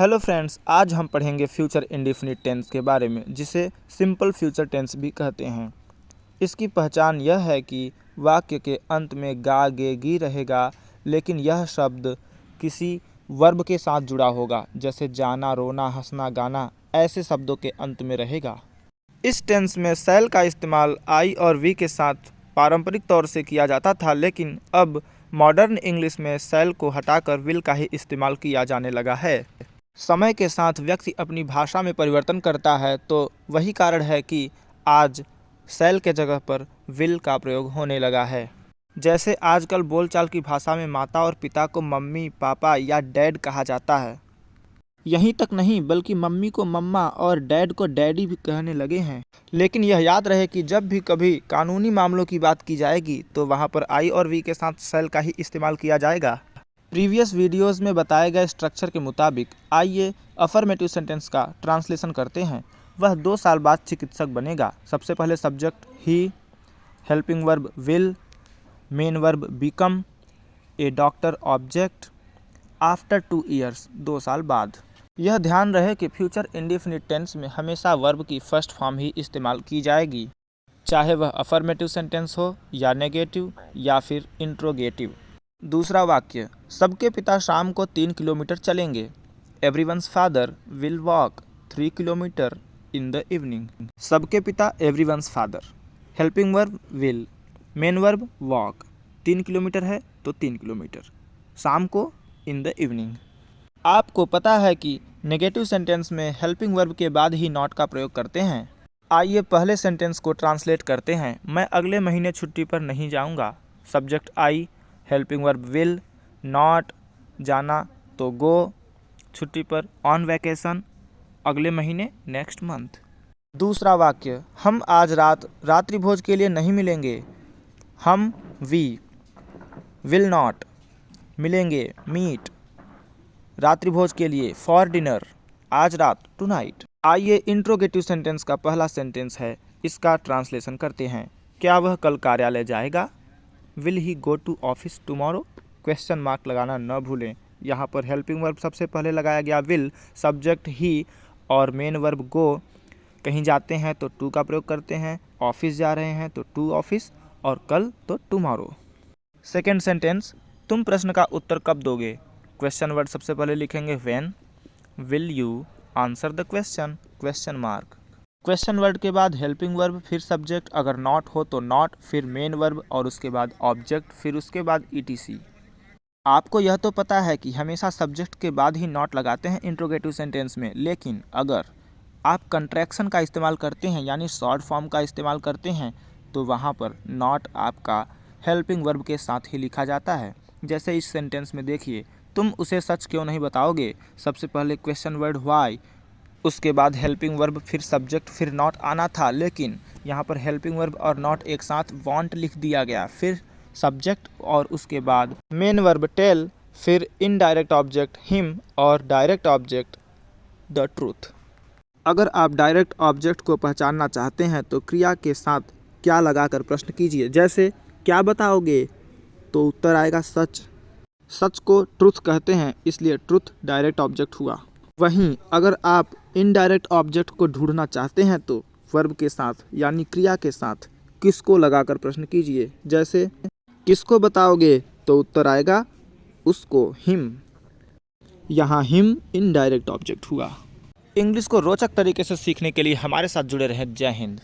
Hello friends, आज हम पढ़ेंगे फ्यूचर इंडेफिनिट टेंस के बारे में, जिसे सिंपल फ्यूचर टेंस भी कहते हैं। इसकी पहचान यह है कि वाक्य के अंत में गा गे गी रहेगा, लेकिन यह शब्द किसी वर्ब के साथ जुड़ा होगा, जैसे जाना, रोना, हंसना, गाना ऐसे शब्दों के अंत में रहेगा। इस टेंस में शैल का इस्तेमाल आई और वी के साथ पारंपरिक तौर से किया जाता था, लेकिन अब मॉडर्न इंग्लिश में शैल को हटाकर विल का ही इस्तेमाल किया जाने लगा है। समय के साथ व्यक्ति अपनी भाषा में परिवर्तन करता है, तो वही कारण है कि आज शैल के जगह पर विल का प्रयोग होने लगा है। जैसे आजकल बोलचाल की भाषा में माता और पिता को मम्मी, पापा या डैड कहा जाता है। यहीं तक नहीं, बल्कि मम्मी को मम्मा और डैड को डैडी भी कहने लगे हैं। लेकिन यह याद रहे कि जब भी कभी कानूनी मामलों की बात की जाएगी, तो वहाँ पर आई और वी के साथ शैल का ही इस्तेमाल किया जाएगा। प्रीवियस वीडियोस में बताए गए स्ट्रक्चर के मुताबिक आइए अफर्मेटिव सेंटेंस का ट्रांसलेशन करते हैं। वह 2 साल बाद चिकित्सक बनेगा। सबसे पहले subject he, helping verb will, main verb become, A doctor object, after 2 years 2 साल बाद। यह ध्यान रहे कि फ्यूचर इंडेफिनिट टेंस में हमेशा वर्ब की फर्स्ट फॉर्म ही इस्तेमाल की जाएगी, चाहे वह अफर्मेटिव सेंटेंस हो या नेगेटिव या फिर इंट्रोगेटिव। दूसरा वाक्य, सबके पिता शाम को 3 किलोमीटर चलेंगे। Everyone's father will walk 3 kilometre in the evening. सबके पिता everyone's father, helping verb will, main verb walk. 3 kilometre है तो 3 किलोमीटर, शाम को इन द इवनिंग। आपको पता है कि नेगेटिव सेंटेंस में हेल्पिंग वर्ब के बाद ही नॉट का प्रयोग करते हैं। आइए पहले सेंटेंस को ट्रांसलेट करते हैं। मैं अगले महीने छुट्टी पर नहीं जाऊंगा। Subject I, helping verb will, not जाना तो गो, छुट्टी पर ऑन वैकेशन, अगले महीने नेक्स्ट मंथ। दूसरा वाक्य, हम आज रात रात्रि भोज के लिए नहीं मिलेंगे। हम वी विल नॉट मिलेंगे, मीट रात्रि भोज के लिए, फॉर डिनर आज रात, टू नाइट। आइए इंट्रोगेटिव सेंटेंस का पहला सेंटेंस है, इसका ट्रांसलेशन करते हैं। क्या वह कल कार्यालय जाएगा? Will he go to office tomorrow? Question mark लगाना न भूलें। यहाँ पर हेल्पिंग वर्ब सबसे पहले लगाया गया विल, सब्जेक्ट ही और मेन वर्ब गो। कहीं जाते हैं तो टू का प्रयोग करते हैं, ऑफिस जा रहे हैं तो टू ऑफिस, और कल तो टुमारो। सेकेंड सेंटेंस, तुम प्रश्न का उत्तर कब दोगे? क्वेश्चन वर्ड सबसे पहले लिखेंगे when. Will you answer the question? Question mark. Question word के बाद हेल्पिंग वर्ब, फिर सब्जेक्ट, अगर नॉट हो तो नॉट, फिर मेन वर्ब और उसके बाद ऑब्जेक्ट, फिर उसके बाद ईटीसी। आपको यह तो पता है कि हमेशा सब्जेक्ट के बाद ही नॉट लगाते हैं इंट्रोगेटिव सेंटेंस में, लेकिन अगर आप कंट्रैक्शन का इस्तेमाल करते हैं यानी शॉर्ट फॉर्म का इस्तेमाल करते हैं, तो वहाँ पर नॉट आपका हेल्पिंग वर्ब के साथ ही लिखा जाता है। जैसे इस सेंटेंस में देखिए, तुम उसे सच क्यों नहीं बताओगे? सबसे पहले क्वेश्चन वर्ड व्हाई, उसके बाद हेल्पिंग वर्ब, फिर सब्जेक्ट, फिर नॉट आना था, लेकिन यहाँ पर हेल्पिंग वर्ब और नॉट एक साथ वांट लिख दिया गया, फिर सब्जेक्ट और उसके बाद मेन वर्ब टेल, फिर इनडायरेक्ट ऑब्जेक्ट हिम और डायरेक्ट ऑब्जेक्ट द ट्रूथ। अगर आप डायरेक्ट ऑब्जेक्ट को पहचानना चाहते हैं तो क्रिया के साथ क्या लगाकर प्रश्न कीजिए। जैसे क्या बताओगे? तो उत्तर आएगा सच। सच को ट्रुथ कहते हैं, इसलिए ट्रुथ डायरेक्ट ऑब्जेक्ट हुआ। वहीं अगर आप इनडायरेक्ट ऑब्जेक्ट को ढूंढना चाहते हैं तो वर्ब के साथ यानी क्रिया के साथ किसको लगाकर प्रश्न कीजिए। जैसे किसको बताओगे? तो उत्तर आएगा उसको, हिम। यहाँ हिम इनडायरेक्ट ऑब्जेक्ट हुआ। इंग्लिश को रोचक तरीके से सीखने के लिए हमारे साथ जुड़े रहें। जय हिंद।